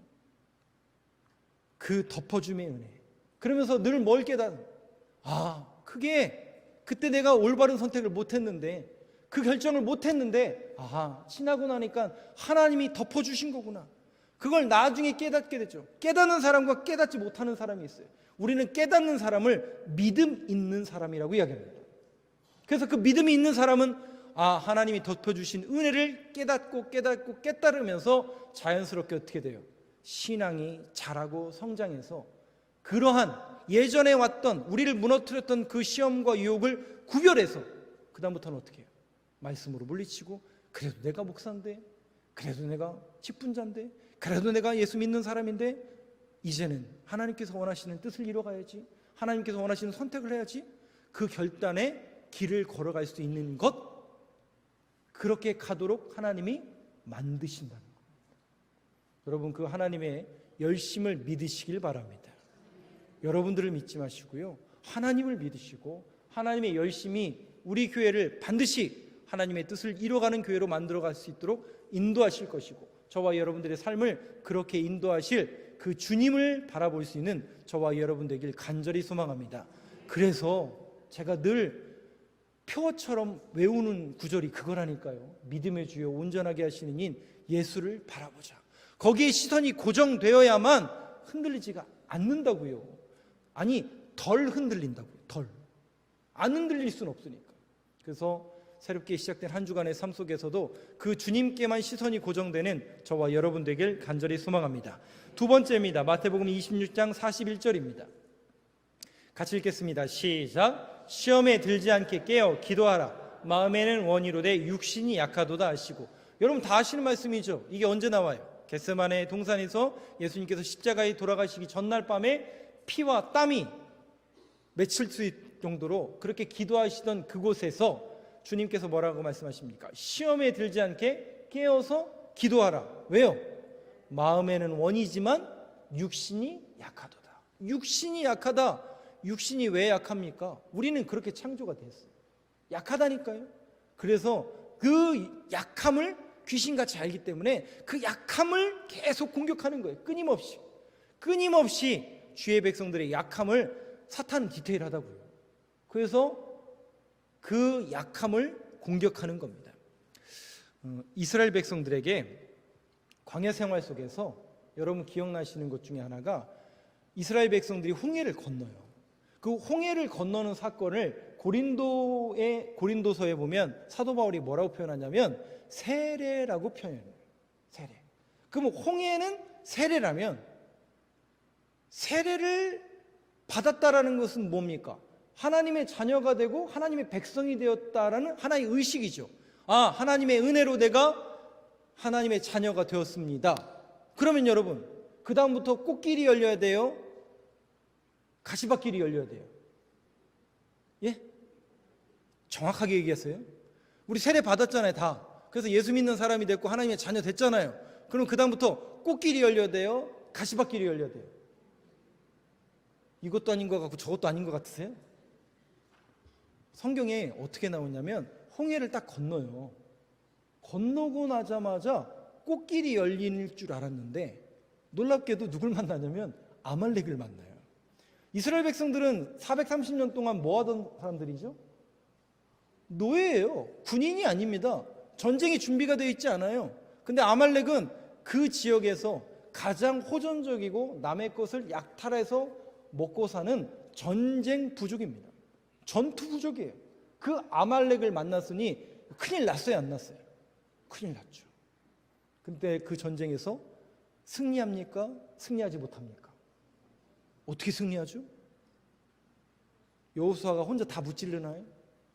[SPEAKER 1] 그 덮어줌의 은혜. 그러면서 늘 뭘 깨닫는? 그게 그때 내가 올바른 선택을 못했는데 그 결정을 못했는데 지나고 나니까 하나님이 덮어주신 거구나. 그걸 나중에 깨닫게 되죠. 깨닫는 사람과 깨닫지 못하는 사람이 있어요. 우리는 깨닫는 사람을 믿음 있는 사람이라고 이야기합니다. 그래서 그 믿음이 있는 사람은 하나님이 덮어주신 은혜를 깨닫고 깨달으면서 자연스럽게 어떻게 돼요? 신앙이 자라고 성장해서 그러한 예전에 왔던 우리를 무너뜨렸던 그 시험과 유혹을 구별해서 그 다음부터는 어떻게 해요? 말씀으로 물리치고 그래도 내가 목사인데, 그래도 내가 직분자인데, 그래도 내가 예수 믿는 사람인데 이제는 하나님께서 원하시는 뜻을 이뤄가야지, 하나님께서 원하시는 선택을 해야지, 그 결단의 길을 걸어갈 수 있는 것, 그렇게 가도록 하나님이 만드신다는 거예요. 여러분, 그 하나님의 열심을 믿으시길 바랍니다. 여러분들을 믿지 마시고요, 하나님을 믿으시고 하나님의 열심이 우리 교회를 반드시 하나님의 뜻을 이뤄가는 교회로 만들어갈 수 있도록 인도하실 것이고 저와 여러분들의 삶을 그렇게 인도하실 그 주님을 바라볼 수 있는 저와 여러분 되길 간절히 소망합니다. 그래서 제가 늘 표어처럼 외우는 구절이 그거라니까요. 믿음의 주요 온전하게 하시는 인 예수를 바라보자. 거기에 시선이 고정되어야만 흔들리지가 않는다고요. 아니, 덜 흔들린다고요. 덜. 안 흔들릴 수는 없으니까. 그래서 새롭게 시작된 한 주간의 삶 속에서도 그 주님께만 시선이 고정되는 저와 여러분 되길 간절히 소망합니다. 두 번째입니다. 마태복음 26장 41절입니다. 같이 읽겠습니다. 시작. 시험에 들지 않게 깨어 기도하라. 마음에는 원이로되 육신이 약하도다 하시고. 여러분 다 아시는 말씀이죠. 이게 언제 나와요? 겟세마네 동산에서 예수님께서 십자가에 돌아가시기 전날 밤에 피와 땀이 맺힐 수 있을 정도로 그렇게 기도하시던 그곳에서 주님께서 뭐라고 말씀하십니까? 시험에 들지 않게 깨어서 기도하라. 왜요? 마음에는 원이지만 육신이 약하도다. 육신이 약하다. 육신이 왜 약합니까? 우리는 그렇게 창조가 됐어요. 약하다니까요. 그래서 그 약함을 귀신같이 알기 때문에 그 약함을 계속 공격하는 거예요. 끊임없이 주의 백성들의 약함을 사탄은 디테일하다고요. 그래서 그 약함을 공격하는 겁니다. 이스라엘 백성들에게 광야 생활 속에서 여러분 기억나시는 것 중에 하나가 이스라엘 백성들이 홍해를 건너요. 그 홍해를 건너는 사건을 고린도서에 보면 사도 바울이 뭐라고 표현하냐면 세례라고 표현해요. 세례. 그럼 홍해는 세례라면 세례를 받았다라는 것은 뭡니까? 하나님의 자녀가 되고 하나님의 백성이 되었다라는 하나의 의식이죠. 하나님의 은혜로 내가 하나님의 자녀가 되었습니다. 그러면 여러분 그 다음부터 꽃길이 열려야 돼요? 가시밭길이 열려야 돼요? 예? 정확하게 얘기했어요. 우리 세례 받았잖아요, 다. 그래서 예수 믿는 사람이 됐고 하나님의 자녀 됐잖아요. 그럼 그 다음부터 꽃길이 열려야 돼요? 가시밭길이 열려야 돼요? 이것도 아닌 것 같고 저것도 아닌 것 같으세요? 성경에 어떻게 나오냐면 홍해를 딱 건너요. 건너고 나자마자 꽃길이 열릴 줄 알았는데 놀랍게도 누굴 만나냐면 아말렉을 만나요. 이스라엘 백성들은 430년 동안 뭐 하던 사람들이죠? 노예예요. 군인이 아닙니다. 전쟁이 준비가 되어 있지 않아요. 근데 아말렉은 그 지역에서 가장 호전적이고 남의 것을 약탈해서 먹고 사는 전쟁 부족입니다. 전투 부족이에요. 그 아말렉을 만났으니 큰일 났어요, 안 났어요? 큰일 났죠. 근데 그 전쟁에서 승리합니까? 승리하지 못합니까? 어떻게 승리하죠? 여호수아가 혼자 다 무찔르나요?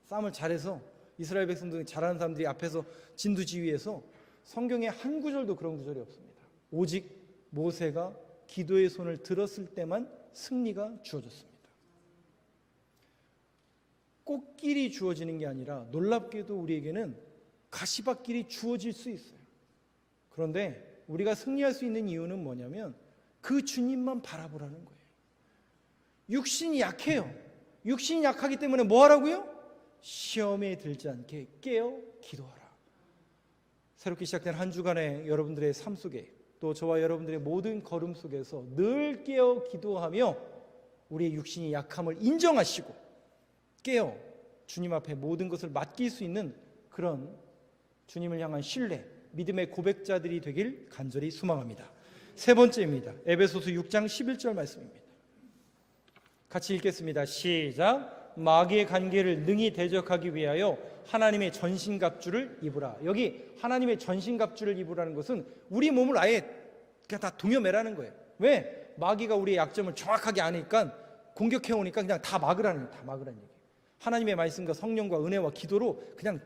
[SPEAKER 1] 싸움을 잘해서 이스라엘 백성들 잘하는 사람들이 앞에서 진두지휘해서 성경에 한 구절도 그런 구절이 없습니다. 오직 모세가 기도의 손을 들었을 때만 승리가 주어졌습니다. 꽃길이 주어지는 게 아니라 놀랍게도 우리에게는 가시밭길이 주어질 수 있어요. 그런데 우리가 승리할 수 있는 이유는 뭐냐면 그 주님만 바라보라는 거예요. 육신이 약해요. 육신이 약하기 때문에 뭐 하라고요? 시험에 들지 않게 깨어 기도하라. 새롭게 시작된 한 주간의 여러분들의 삶 속에 또 저와 여러분들의 모든 걸음 속에서 늘 깨어 기도하며 우리의 육신이 약함을 인정하시고 깨어 주님 앞에 모든 것을 맡길 수 있는 그런 주님을 향한 신뢰, 믿음의 고백자들이 되길 간절히 소망합니다. 세 번째입니다. 에베소서 6장 11절 말씀입니다. 같이 읽겠습니다. 시작. 마귀의 관계를 능히 대적하기 위하여 하나님의 전신갑주를 입으라. 여기 하나님의 전신갑주를 입으라는 것은 우리 몸을 아예 그냥 다 동여매라는 거예요. 왜? 마귀가 우리의 약점을 정확하게 아니까 공격해오니까 그냥 다 막으라는 얘기예요. 하나님의 말씀과 성령과 은혜와 기도로 그냥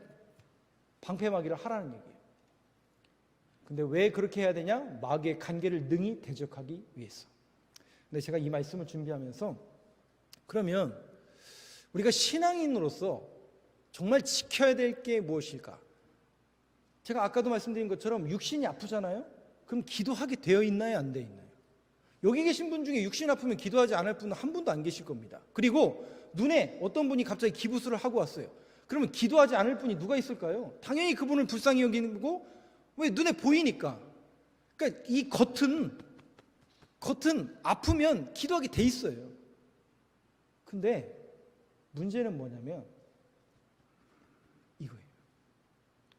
[SPEAKER 1] 방패막이를 하라는 얘기예요. 근데 왜 그렇게 해야 되냐? 마귀의 관계를 능히 대적하기 위해서. 근데 제가 이 말씀을 준비하면서 그러면 우리가 신앙인으로서 정말 지켜야 될 게 무엇일까? 제가 아까도 말씀드린 것처럼 육신이 아프잖아요? 그럼 기도하게 되어 있나요? 안 되어 있나요? 여기 계신 분 중에 육신 아프면 기도하지 않을 분은 한 분도 안 계실 겁니다. 그리고 눈에 어떤 분이 갑자기 기부스를 하고 왔어요. 그러면 기도하지 않을 분이 누가 있을까요? 당연히 그분을 불쌍히 여기고 왜? 눈에 보이니까. 그러니까 이 겉은 아프면 기도하게 돼 있어요. 근데 문제는 뭐냐면 이거예요.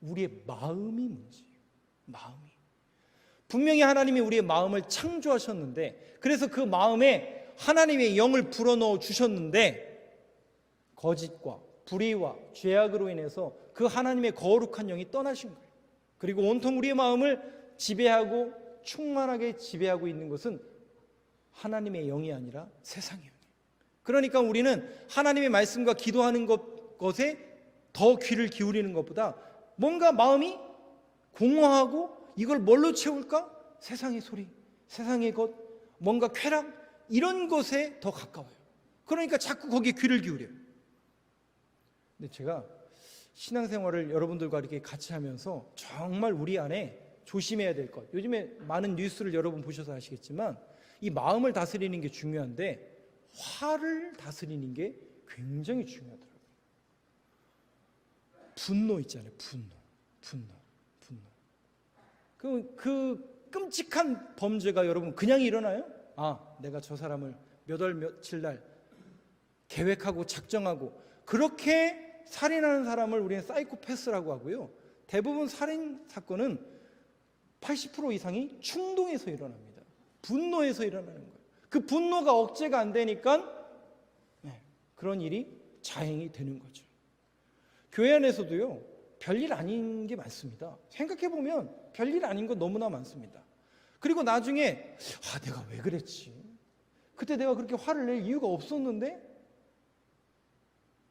[SPEAKER 1] 우리의 마음이 문제예요. 마음이. 분명히 하나님이 우리의 마음을 창조하셨는데, 그래서 그 마음에 하나님의 영을 불어넣어 주셨는데, 거짓과 불의와 죄악으로 인해서 그 하나님의 거룩한 영이 떠나신 거예요. 그리고 온통 우리의 마음을 지배하고 충만하게 지배하고 있는 것은 하나님의 영이 아니라 세상의 영이에요. 그러니까 우리는 하나님의 말씀과 기도하는 것에 더 귀를 기울이는 것보다 뭔가 마음이 공허하고 이걸 뭘로 채울까? 세상의 소리, 세상의 것, 뭔가 쾌락, 이런 것에 더 가까워요. 그러니까 자꾸 거기에 귀를 기울여요. 근데 제가 신앙생활을 여러분들과 이렇게 같이 하면서 정말 우리 안에 조심해야 될 것, 요즘에 많은 뉴스를 여러분 보셔서 아시겠지만 이 마음을 다스리는 게 중요한데 화를 다스리는 게 굉장히 중요하더라고요. 분노 있잖아요. 분노. 그 끔찍한 범죄가 여러분 그냥 일어나요? 내가 저 사람을 몇 월 며칠 날 계획하고 작정하고, 그렇게 살인하는 사람을 우리는 사이코패스라고 하고요. 대부분 살인 사건은 80% 이상이 충동에서 일어납니다. 분노에서 일어나는 거예요. 그 분노가 억제가 안 되니까 그런 일이 자행이 되는 거죠. 교회 안에서도요, 별일 아닌 게 많습니다. 생각해보면 별일 아닌 거 너무나 많습니다. 그리고 나중에 내가 왜 그랬지? 그때 내가 그렇게 화를 낼 이유가 없었는데?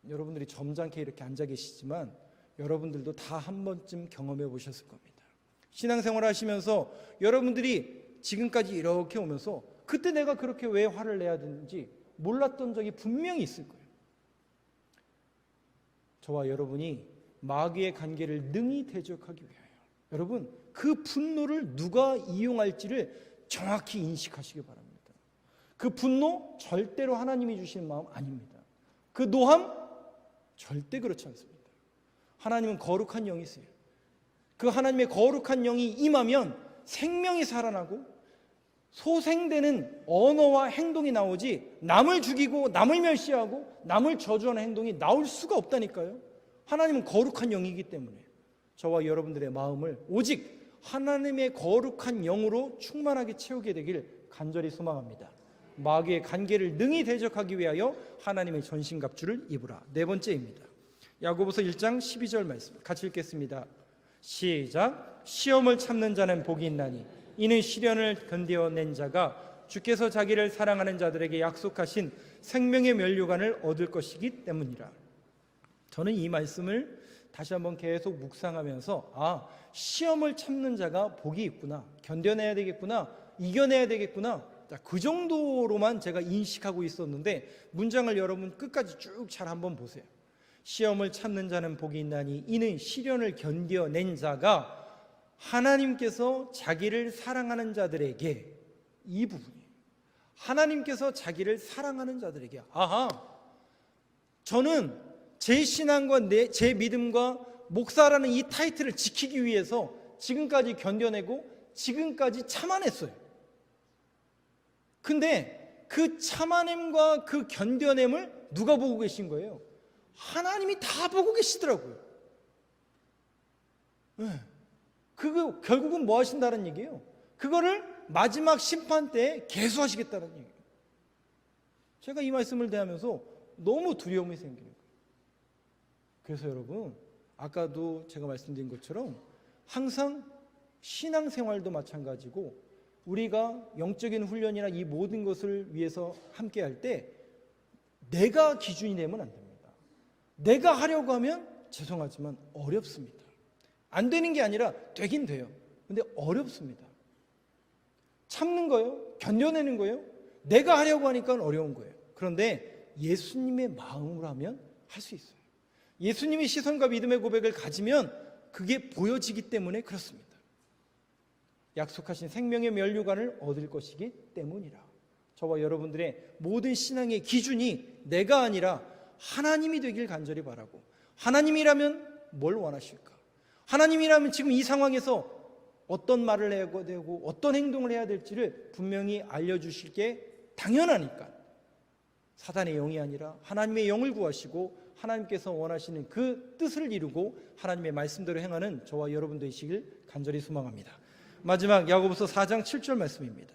[SPEAKER 1] 여러분들이 점잖게 이렇게 앉아 계시지만 여러분들도 다 한 번쯤 경험해 보셨을 겁니다. 신앙생활 하시면서 여러분들이 지금까지 이렇게 오면서 그때 내가 그렇게 왜 화를 내야 되는지 몰랐던 적이 분명히 있을 거예요. 저와 여러분이 마귀의 관계를 능히 대적하기 위하여 여러분, 그 분노를 누가 이용할지를 정확히 인식하시기 바랍니다. 그 분노 절대로 하나님이 주시는 마음 아닙니다. 그 노함 절대 그렇지 않습니다. 하나님은 거룩한 영이세요. 그 하나님의 거룩한 영이 임하면 생명이 살아나고 소생되는 언어와 행동이 나오지, 남을 죽이고 남을 멸시하고 남을 저주하는 행동이 나올 수가 없다니까요. 하나님은 거룩한 영이기 때문에 저와 여러분들의 마음을 오직 하나님의 거룩한 영으로 충만하게 채우게 되길 간절히 소망합니다. 마귀의 관계를 능히 대적하기 위하여 하나님의 전신갑주를 입으라. 네 번째입니다. 야고보서 1장 12절 말씀 같이 읽겠습니다. 시작. 시험을 참는 자는 복이 있나니 이는 시련을 견뎌낸 자가 주께서 자기를 사랑하는 자들에게 약속하신 생명의 면류관을 얻을 것이기 때문이라. 저는 이 말씀을 다시 한번 계속 묵상하면서 시험을 참는 자가 복이 있구나, 견뎌내야 되겠구나, 이겨내야 되겠구나, 그 정도로만 제가 인식하고 있었는데 문장을 여러분 끝까지 쭉 잘 한번 보세요. 시험을 참는 자는 복이 있나니 이는 시련을 견뎌낸 자가 하나님께서 자기를 사랑하는 자들에게, 이 부분이에요. 하나님께서 자기를 사랑하는 자들에게. 저는 제 신앙과 제 믿음과 목사라는 이 타이틀을 지키기 위해서 지금까지 견뎌내고 지금까지 참아냈어요. 근데 그 참아냄과 그 견뎌냄을 누가 보고 계신 거예요? 하나님이 다 보고 계시더라고요. 그거 결국은 뭐 하신다는 얘기예요? 그거를 마지막 심판 때에 계수하시겠다는 얘기예요. 제가 이 말씀을 대하면서 너무 두려움이 생기는 거예요. 그래서 여러분, 아까도 제가 말씀드린 것처럼 항상 신앙생활도 마찬가지고 우리가 영적인 훈련이나 이 모든 것을 위해서 함께 할 때 내가 기준이 되면 안 됩니다. 내가 하려고 하면 죄송하지만 어렵습니다. 안 되는 게 아니라 되긴 돼요. 근데 어렵습니다. 참는 거예요. 견뎌내는 거예요. 내가 하려고 하니까 어려운 거예요. 그런데 예수님의 마음으로 하면 할 수 있어요. 예수님의 시선과 믿음의 고백을 가지면 그게 보여지기 때문에 그렇습니다. 약속하신 생명의 면류관을 얻을 것이기 때문이라. 저와 여러분들의 모든 신앙의 기준이 내가 아니라 하나님이 되길 간절히 바라고, 하나님이라면 뭘 원하실까? 하나님이라면 지금 이 상황에서 어떤 말을 해야 되고 어떤 행동을 해야 될지를 분명히 알려주실 게 당연하니까 사단의 영이 아니라 하나님의 영을 구하시고 하나님께서 원하시는 그 뜻을 이루고 하나님의 말씀대로 행하는 저와 여러분 되시길 간절히 소망합니다. 마지막 야고보서 4장 7절 말씀입니다.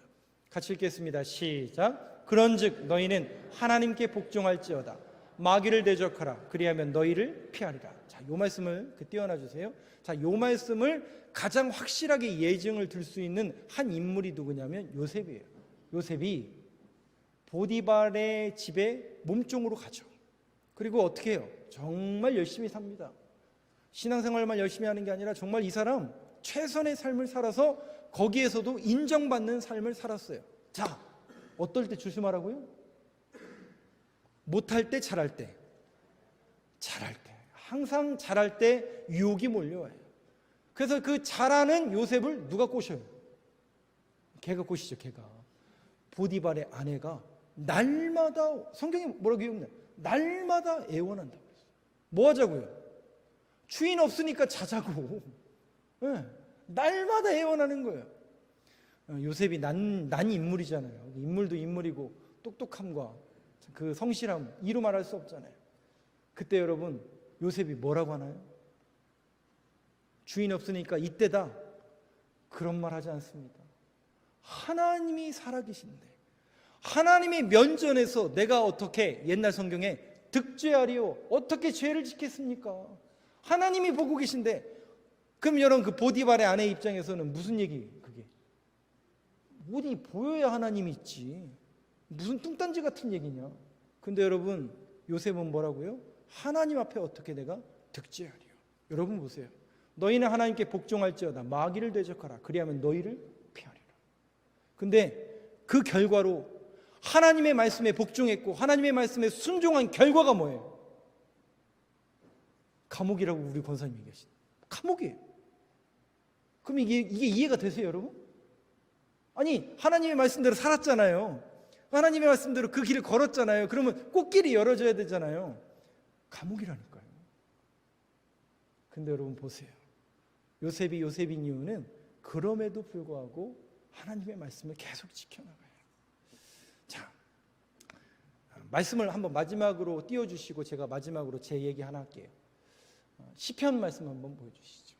[SPEAKER 1] 같이 읽겠습니다. 시작. 그런즉 너희는 하나님께 복종할지어다. 마귀를 대적하라. 그리하면 너희를 피하리라. 자, 요 말씀을 띄워놔 주세요. 자, 요 말씀을 가장 확실하게 예증을 들 수 있는 한 인물이 누구냐면 요셉이에요. 요셉이 보디발의 집에 몸종으로 가죠. 그리고 어떻게 해요? 정말 열심히 삽니다. 신앙생활만 열심히 하는 게 아니라 정말 이 사람 최선의 삶을 살아서 거기에서도 인정받는 삶을 살았어요. 자, 어떨 때 조심하라고요? 못할 때, 잘할 때. 잘할 때. 항상 잘할 때 유혹이 몰려와요. 그래서 그 잘하는 요셉을 누가 꼬셔요? 걔가 꼬시죠, 걔가. 보디발의 아내가 날마다, 성경이 뭐라고 기억나요? 날마다 애원한다고 했어요. 뭐 하자고요? 주인 없으니까 자자고. 네, 날마다 애원하는 거예요. 요셉이 난 인물이잖아요. 인물도 인물이고 똑똑함과 그 성실함 이루 말할 수 없잖아요. 그때 여러분 요셉이 뭐라고 하나요? 주인 없으니까 이때다. 그런 말 하지 않습니다. 하나님이 살아계신데 하나님이 면전에서 내가 어떻게 옛날 성경에 득죄하리요 어떻게 죄를 짓겠습니까? 하나님이 보고 계신데 그럼 여러분 그 보디발의 아내 입장에서는 무슨 얘기 그게? 어디 보여야 하나님이 있지. 무슨 뚱딴지 같은 얘기냐. 근데 여러분 요셉은 뭐라고요? 하나님 앞에 어떻게 내가 득죄하리요. 여러분 보세요. 너희는 하나님께 복종할지어다. 마귀를 대적하라. 그리하면 너희를 피하리라. 근데 그 결과로 하나님의 말씀에 복종했고 하나님의 말씀에 순종한 결과가 뭐예요? 감옥이라고 우리 권사님이 계신. 감옥이에요. 그럼 이게 이해가 되세요, 여러분? 아니, 하나님의 말씀대로 살았잖아요. 하나님의 말씀대로 그 길을 걸었잖아요. 그러면 꽃길이 열어져야 되잖아요. 감옥이라니까요. 근데 여러분 보세요. 요셉이 요셉인 이유는 그럼에도 불구하고 하나님의 말씀을 계속 지켜나가요. 자, 말씀을 한번 마지막으로 띄워주시고 제가 마지막으로 제 얘기 하나 할게요. 시편 말씀 한번 보여주시죠.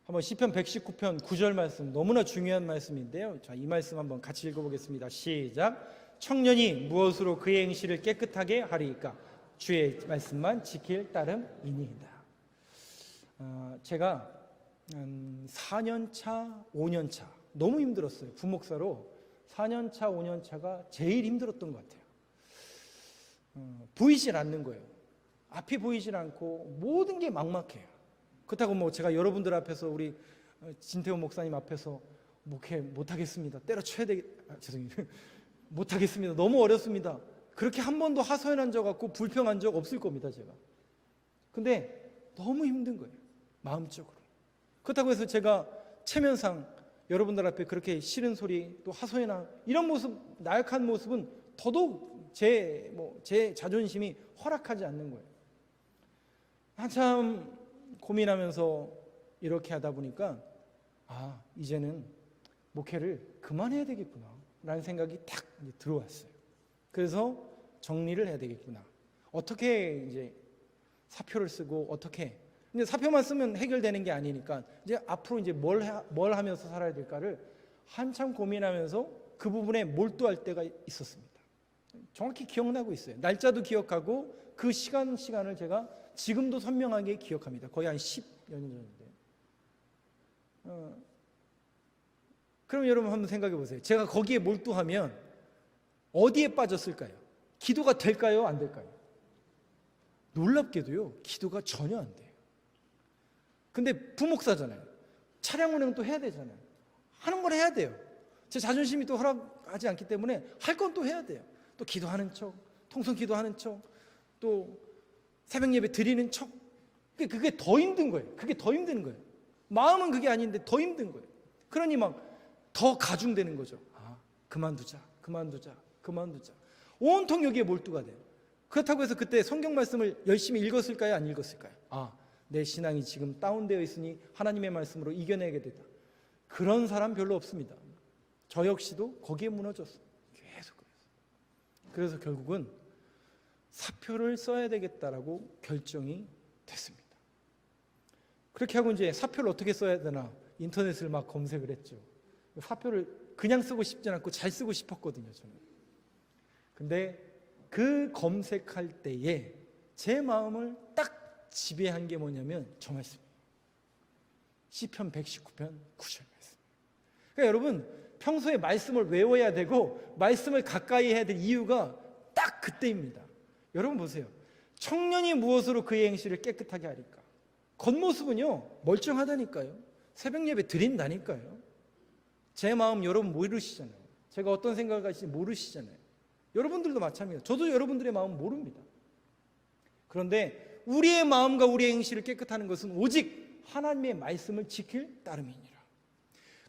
[SPEAKER 1] 한번 시편 119편 9절 말씀 너무나 중요한 말씀인데요. 자, 이 말씀 한번 같이 읽어보겠습니다. 시작. 청년이 무엇으로 그의 행실을 깨끗하게 하리이까? 주의 말씀만 지킬 따름이니이다. 제가 4년 차, 5년 차 너무 힘들었어요. 부목사로 4년 차, 5년 차가 제일 힘들었던 것 같아요. 보이질 않는 거예요. 앞이 보이질 않고 모든 게 막막해요. 그렇다고 뭐 제가 여러분들 앞에서 우리 진태호 목사님 앞에서 목회 못하겠습니다. 때려쳐야 죄송해요. 못하겠습니다. 너무 어렵습니다. 그렇게 한 번도 하소연한 적 없고 불평한 적 없을 겁니다. 제가. 근데 너무 힘든 거예요. 마음적으로. 그렇다고 해서 제가 체면상 여러분들 앞에 그렇게 싫은 소리 또 하소연한 이런 모습, 나약한 모습은 더더욱 제 자존심이 허락하지 않는 거예요. 한참 고민하면서 이렇게 하다 보니까 이제는 목회를 그만해야 되겠구나 라는 생각이 탁 들어왔어요. 그래서 정리를 해야 되겠구나. 어떻게 이제 사표를 쓰고 어떻게 근데 사표만 쓰면 해결되는 게 아니니까 이제 앞으로 이제 뭘 하면서 살아야 될까를 한참 고민하면서 그 부분에 몰두할 때가 있었습니다. 정확히 기억나고 있어요. 날짜도 기억하고 그 시간을 제가 지금도 선명하게 기억합니다. 거의 한 10여 년 전인데. 그럼 여러분 한번 생각해 보세요. 제가 거기에 몰두하면 어디에 빠졌을까요? 기도가 될까요? 안 될까요? 놀랍게도요. 기도가 전혀 안 돼요. 근데 부목사잖아요. 차량 운행 또 해야 되잖아요. 하는 걸 해야 돼요. 제 자존심이 또 허락하지 않기 때문에 할 건 또 해야 돼요. 또 기도하는 척, 통성 기도하는 척, 또 새벽 예배 드리는 척. 그게 더 힘든 거예요. 그게 더 힘든 거예요. 마음은 그게 아닌데 더 힘든 거예요. 그러니 막 더 가중되는 거죠. 그만두자. 온통 여기에 몰두가 돼요. 그렇다고 해서 그때 성경 말씀을 열심히 읽었을까요? 안 읽었을까요? 내 신앙이 지금 다운되어 있으니 하나님의 말씀으로 이겨내게 됐다. 그런 사람 별로 없습니다. 저 역시도 거기에 무너졌어요. 계속 그래서 결국은 사표를 써야 되겠다라고 결정이 됐습니다. 그렇게 하고 이제 사표를 어떻게 써야 되나 인터넷을 막 검색을 했죠. 사표를 그냥 쓰고 싶지 않고 잘 쓰고 싶었거든요, 저는. 근데 그 검색할 때에 제 마음을 딱 지배한 게 뭐냐면 저 말씀이에요. 시편 119편 9절 말씀. 그러니까 여러분, 평소에 말씀을 외워야 되고 말씀을 가까이 해야 될 이유가 딱 그때입니다. 여러분 보세요. 청년이 무엇으로 그의 행실을 깨끗하게 하리까? 겉모습은요 멀쩡하다니까요. 새벽 예배 드린다니까요. 제 마음 여러분 모르시잖아요. 제가 어떤 생각을 가지는지 모르시잖아요. 여러분들도 마찬가지입니다. 저도 여러분들의 마음 모릅니다. 그런데 우리의 마음과 우리의 행실을 깨끗하는 것은 오직 하나님의 말씀을 지킬 따름이니라.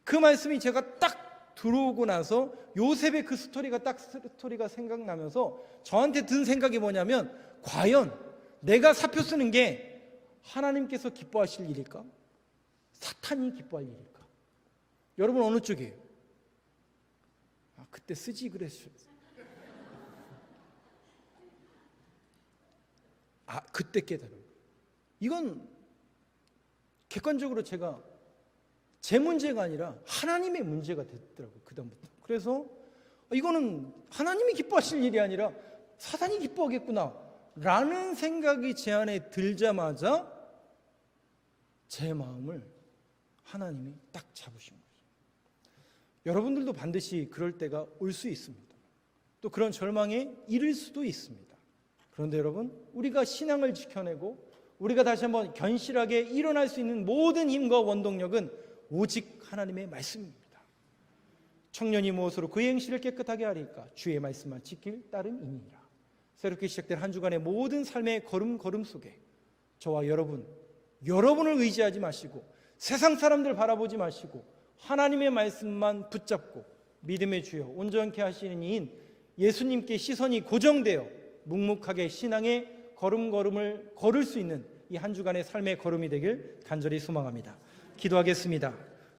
[SPEAKER 1] 그 말씀이 제가 딱 들어오고 나서 요셉의 그 스토리가 생각나면서 저한테 든 생각이 뭐냐면, 과연 내가 사표 쓰는 게 하나님께서 기뻐하실 일일까? 사탄이 기뻐할 일일까? 여러분 어느 쪽이에요? 그때 쓰지 그랬어요. 그때 깨달은. 이건 객관적으로 제가 제 문제가 아니라 하나님의 문제가 됐더라고요, 그다음부터. 그래서 이거는 하나님이 기뻐하실 일이 아니라 사탄이 기뻐하겠구나 라는 생각이 제 안에 들자마자 제 마음을 하나님이 딱 잡으신 거죠. 여러분들도 반드시 그럴 때가 올 수 있습니다. 또 그런 절망에 이를 수도 있습니다. 그런데 여러분, 우리가 신앙을 지켜내고 우리가 다시 한번 견실하게 일어날 수 있는 모든 힘과 원동력은 오직 하나님의 말씀입니다. 청년이 무엇으로 그의 행실을 깨끗하게 하리까? 주의 말씀만 지킬 따름이니라. 새롭게 시작된 한 주간의 모든 삶의 걸음 속에 저와 여러분을 의지하지 마시고 세상 사람들 바라보지 마시고 하나님의 말씀만 붙잡고 믿음의 주여 온전케 하시는 이인 예수님께 시선이 고정되어 묵묵하게 신앙의 걸음을 걸을 수 있는 이 한 주간의 삶의 걸음이 되길 간절히 소망합니다. 기도하겠습니다.